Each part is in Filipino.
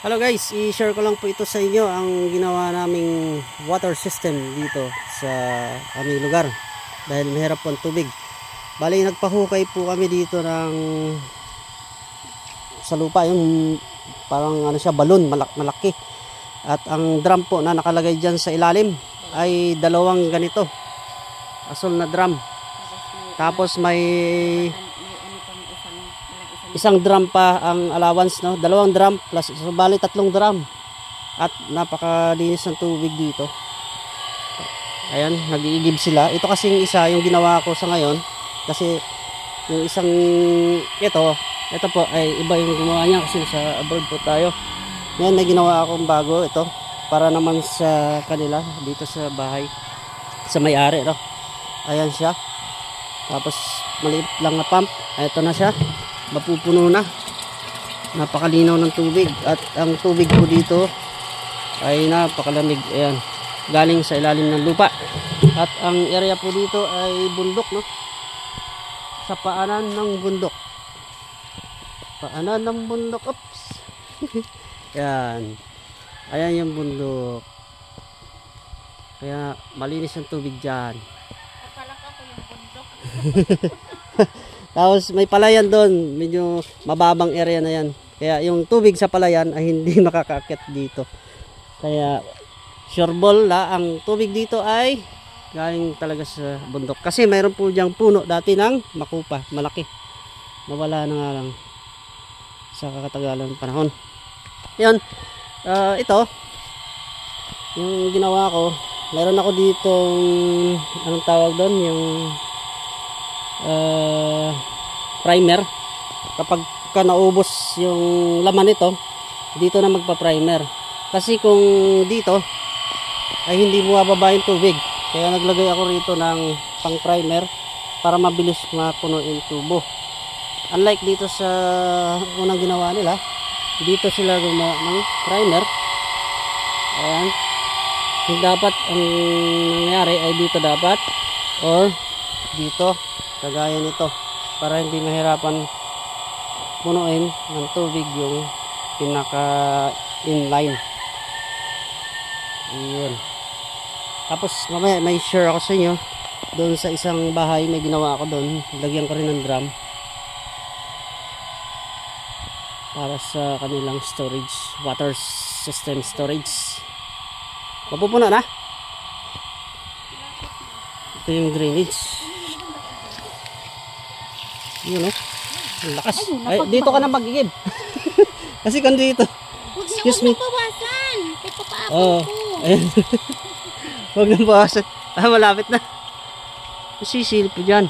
Hello guys, i-share ko lang po ito sa inyo ang ginawa naming water system dito sa aming lugar dahil mahirap po ang tubig. Bali nagpahukay po kami dito ng sa lupa, yung parang ano siya, balon malaki. At ang drum po na nakalagay diyan sa ilalim ay dalawang ganito, asol na drum. Tapos may isang drum pa ang allowance, no? Dalawang drum plus, so bali tatlong drum. At napakalinis ng tubig dito. Ayan, nag-iigib sila. Ito kasing isa yung ginawa ko sa ngayon kasi yung isang ito po ay iba yung gumawa niya kasi sa abroad po tayo. Ngayon may ginawa akong bago ito para naman sa kanila dito sa bahay sa may-ari, no? Ayan siya. Tapos maliit lang na pump. Ito na siya. Mapupuno na. Napakalinaw ng tubig at ang tubig po dito ay napakalamig. Ayan, galing sa ilalim ng lupa. At ang area po dito ay bundok, no? Sa paanan ng bundok. Paanan ng bundok. Oops. Yan. Ayan yung bundok. Kaya malinis ang tubig dyan. Akala ko yung bundok. Tapos may palayan doon, medyo mababang area na yan. Kaya yung tubig sa palayan ay hindi makakakit dito. Kaya sureball la ang tubig dito ay galing talaga sa bundok. Kasi mayroon po diyang puno dati ng makupa, malaki. Nawala na nga lang sa kakatagalan ng panahon. Yan, ito yung ginawa ko. Mayroon ako dito, anong tawag doon, yung primer. Kapag naubos yung laman nito, dito na magpa-primer. Kasi kung dito ay hindi bumababa yung tubig, kaya naglagay ako rito ng pang primer para mabilis mapuno yung tubo. Unlike dito sa unang ginawa nila, dito sila gumawa ng primer. Ayan, dapat ang nangyari ay dito dapat or dito, kagaya nito, para hindi mahirapan punuin ng tubig yung pinaka inline. Ayun. Tapos mamaya may share ako sa inyo doon sa isang bahay, may ginawa ako doon, lagyan ko rin ng drum para sa kanilang storage, water system storage. Mapupuno na. Ito yung drainage. Yun, oh. Lakas. Ay, dito ka na mag-igib. Kasi kung dito. Excuse me. Huwag na bawasan. Papaapon Oo. ko. Ayan. Huwag na bawasan. Malapit na. Sisilip po dyan.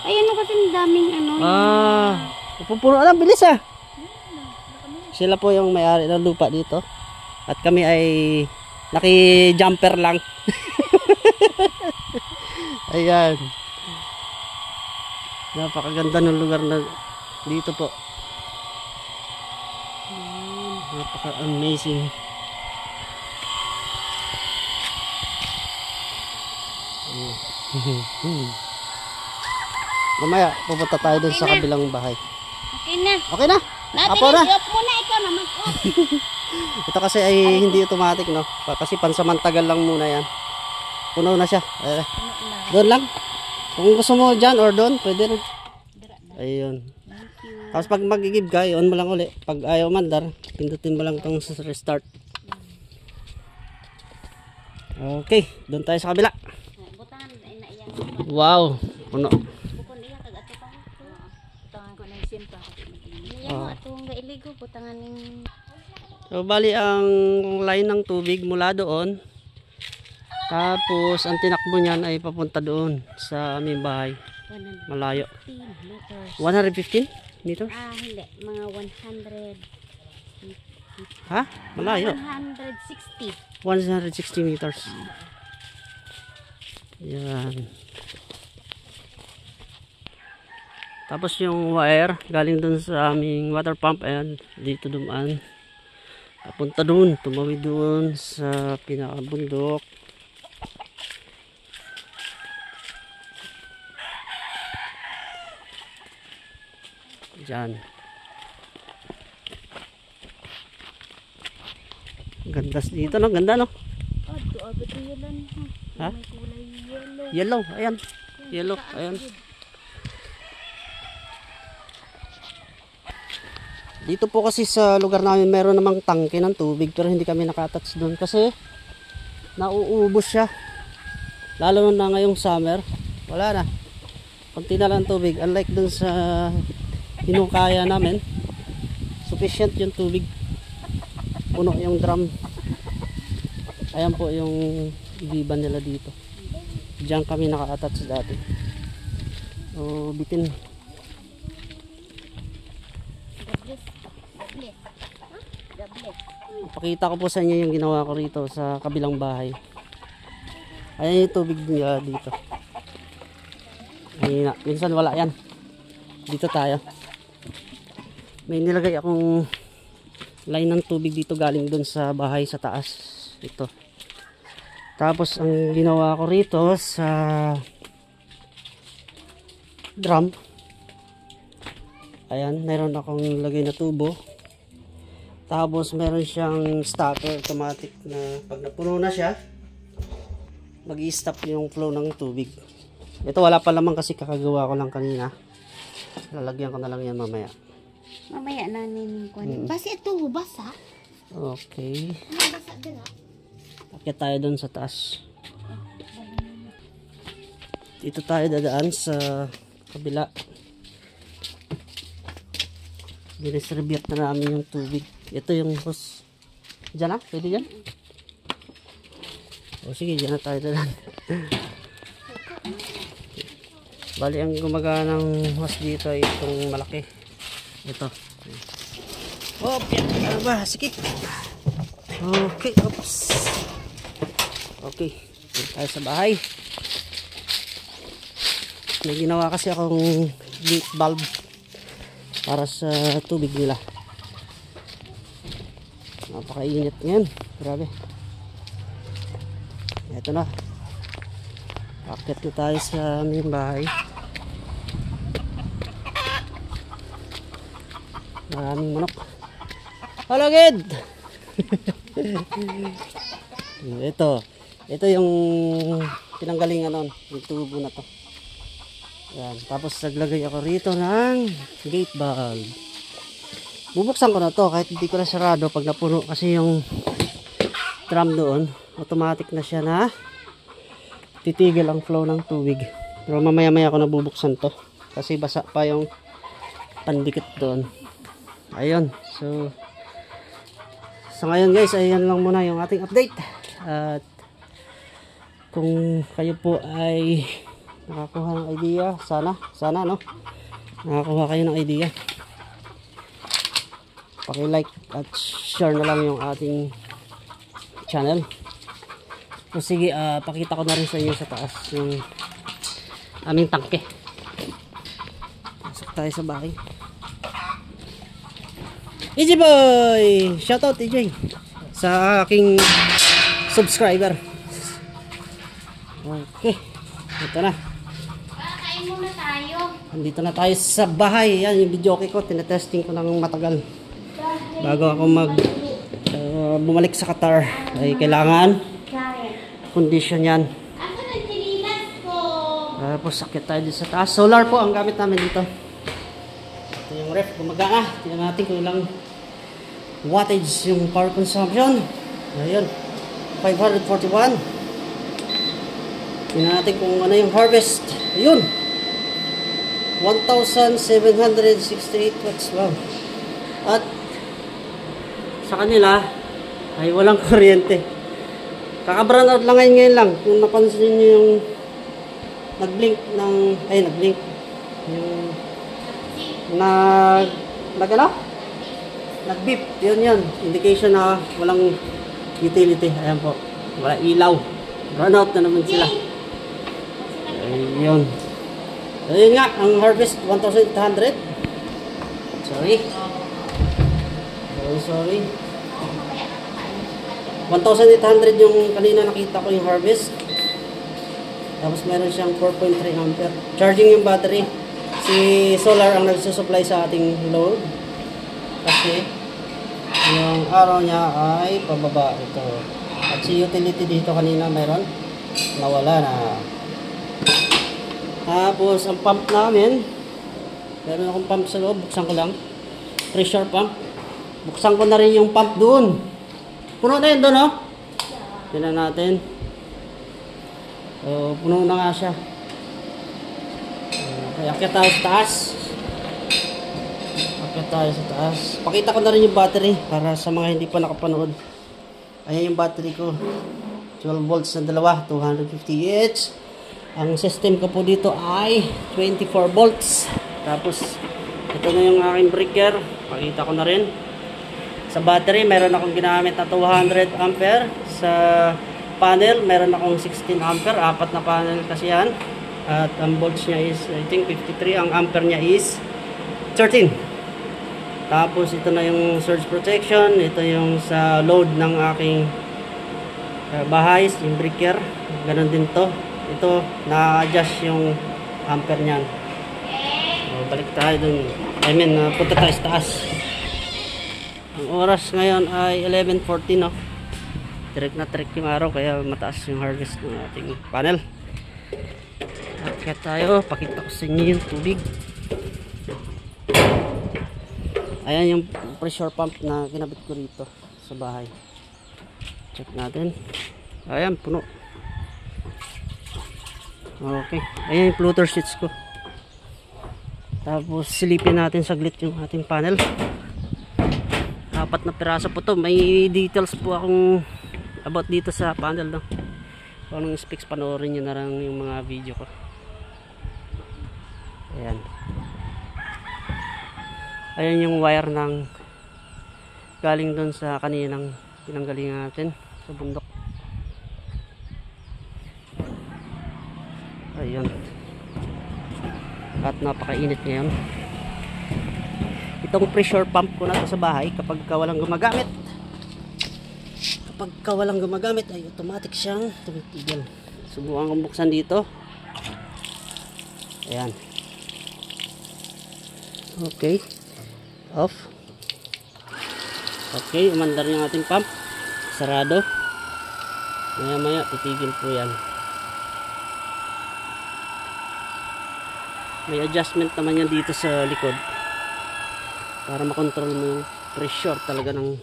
Ay, ano kasi ang daming ano. Pupuno na. Bilis ah. Sila po yung may-ari ng lupa dito. At kami ay naki-jumper lang. Ayan. Napakaganda ng lugar na dito po. Napaka-amazing. Mamaya pupunta tayo dun sa kabilang bahay. Okay na. Okay na? Apo na. I-off muna, ikaw na mag-off. Ito kasi ay hindi automatic, no? Kasi pansamantagal lang muna yan. Puno na siya. Doon lang. Kung gusto mo dyan or doon, pwede rin. Ayun. Tapos pag mag-give ka, on mo lang uli. Pag ayaw mandar, pindutin mo lang itong restart. Okay, doon tayo sa kabila. Wow, puno. So bali ang line ng tubig mula doon, tapos ang tinakbo niyan ay papunta doon sa aming bahay. Malayo. 115 meters? Hindi. Mga 100. Ha? Malayo. 160. 160 meters. Yan. Tapos yung wire galing doon sa aming water pump, ayan, dito dumaan. Papunta doon, tumawid doon sa pinakabundok. Diyan. Ganda dito, no? Ganda, no? Oh, ito agad yun lang. Ha? May kulay yellow. Yellow, ayan. Yellow, ayan. Dito po kasi sa lugar namin meron namang tangke ng tubig pero hindi kami nakatouch doon kasi nauubos siya. Lalo na ngayong summer, wala na. Konti na lang tubig. Unlike doon sa hinukaya namin, sufficient yung tubig. Puno yung drum. Ayan po yung ibiban nila dito. Diyan kami naka-attach dati. So, bitin. Pakita ko po sa inyo yung ginawa ko rito sa kabilang bahay. Ayan yung tubig nila dito. Ayun na. Minsan wala yan. Dito tayo. May nilagay akong line ng tubig dito galing dun sa bahay sa taas. Ito. Tapos ang ginawa ko rito sa drum. Ayan. Meron akong lagay na tubo. Tapos meron siyang stopper automatic na pag napuno na siya, mag-i-stop yung flow ng tubig. Ito wala pa lamang kasi kakagawa ko lang kanina. Lalagyan ko na lang yan mamaya. Mamaya na ninin ko. Basi ito hubas ha? Okay. Basa dira. Akit tayo dun sa taas. Dito tayo dadaan sa kabila. Dineserbyat na namin yung tubig. Ito yung hose. Diyan na? Pwede dyan? O sige, dyan na tayo dadaan. Bali, ang gumagana ng hose dito ay itong malaki. Ito. Oh, ano ba? Sikit. Okay, oops. Okay, dito tayo sa bahay. May ginawa kasi akong gate valve para sa tubig nila. Napakainit ngayon. Grabe. Ito na. Akit na tayo sa aming bahay. Maraming manok. Hello, kid! Ito yung pinanggalingan nun. Yung tubo na to. Yan. Tapos naglagay ako rito ng gate valve. Bubuksan ko na to kahit hindi ko na sarado pag napuno kasi yung drum doon automatic na siya na titigil ang flow ng tubig. Pero mamaya maya ko na bubuksan to kasi basa pa yung pandikit doon. Ayun. So sa ngayon guys, ayan lang muna yung ating update. At kung kayo po ay nakakuha ng idea, sana no, nakakuha kayo ng idea, paki-like at share na lang yung ating channel. So sige, pakita ko na rin sa inyo sa taas yung aming tangke. Pasok tayo sa bahay. EJ Boy! Shoutout EJ sa aking subscriber. Okay, ito na. Kain muna tayo. Andito na tayo sa bahay. Yan yung video ko, tinetesting ko ng matagal bago ako bumalik sa Qatar. Ay kailangan condition yan. Ako nagtililas ko. Tapos sakit tayo dito sa taas. Solar po ang gamit namin dito. Ito yung ref, gumagana. Tingnan natin kung ilang wattage yung power consumption. Ayun, 541. Tingnan natin kung ano yung harvest. Ayun, 1,768 watts. Wow. At sa kanila ay walang kuryente. Kaka-brown out lang ngayon lang. Kung napansin nyo yung nag-blink ng nag-blink yung nag-beep. Yun indication na walang utility. Ayan po, wala ilaw. Brown out na naman sila. Ayun. Ayun nga, ang harvest 1,800. Sorry. 1,800 yung kanina nakita ko yung harvest. Tapos meron siyang 4.3 ampere. Charging yung battery. Si solar ang nagsusupply sa ating load. Kasi Yung arrow niya ay pababa ito. At si utility dito kanina mayroon. Nawala na. Tapos ang pump namin, meron akong pump sa loob. Buksan ko lang. Pressure pump. Buksan ko na rin yung pump doon. Puno na yun doon, oh. Tignan natin. So, puno na nga siya. Okay, akyat tayo sa taas. Akyat tayo sa taas. Pakita ko na rin yung battery para sa mga hindi pa nakapanood. Ayan yung battery ko. 12 volts na dalawa, 250 Ang system ko po dito ay 24 volts. Tapos, ito na yung aking breaker. Pakita ko na rin. Sa battery, meron akong ginamit na 200 ampere. Sa panel, meron akong 16 ampere. Apat na panel kasi yan. At ang volts niya is, I think 53. Ang ampere niya is 13. Tapos, ito na yung surge protection. Ito yung sa load ng aking bahay, yung breaker. Ganon din to. Ito, na-adjust yung ampere niyan. So, balik tayo dun. I mean, punta tayo sa taas. Ang oras ngayon ay 11:14, no? Direct na direct yung araw, kaya mataas yung hardness ng ating panel. At kaya tayo, pakita ko sa inyo yung tubig. Ayan yung pressure pump na kinabit ko rito sa bahay. Check natin. Ayan, puno. Okay. Ayan yung floater sheets ko. Tapos silipin natin saglit yung ating panel. Apat na piraso po to. May details po akong about dito sa panel, no? Kung anong specs, panoorin nyo na lang yung mga video ko. Ayan. Ayan yung wire ng galing doon sa kaninang pinanggalingan natin sa bundok. Ayun. At napakainit ngayon. Itong pressure pump ko na to sa bahay, kapag walang gumagamit ay automatic siyang tumitigil. Subukan kong buksan dito. Ayan. Okay. Off. Okay, umandar yung ating pump. Sarado. Maya maya titigil po yan. May adjustment naman yan dito sa likod para makontrol mo yung pressure talaga ng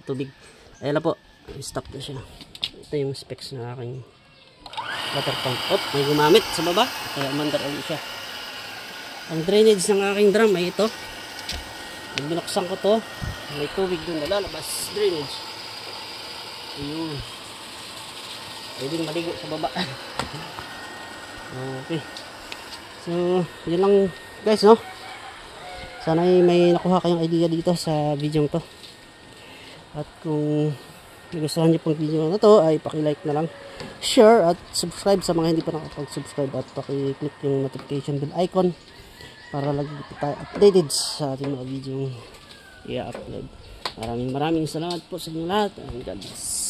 tubig. Ayan na po, stop na siya. Ito yung specs na aking water pump. May gumamit sa baba, kaya umandar ulit siya. Ang drainage ng aking drum ay ito. Pag binuksan ko to, may tubig dun na lalabas. Drainage. Ayun. Pwedeng maligo sa baba. Okay. So, yun lang guys, no? Sana may nakuha kayong idea dito sa video to. At kung nagustuhan niyo pong video na to, ay paki-like na lang, share at subscribe sa mga hindi pa nakapag-subscribe, at paki-click yung notification bell icon para lagi tayo updated sa ating mga video i-upload. Maraming salamat po sa inyo lahat, and God bless.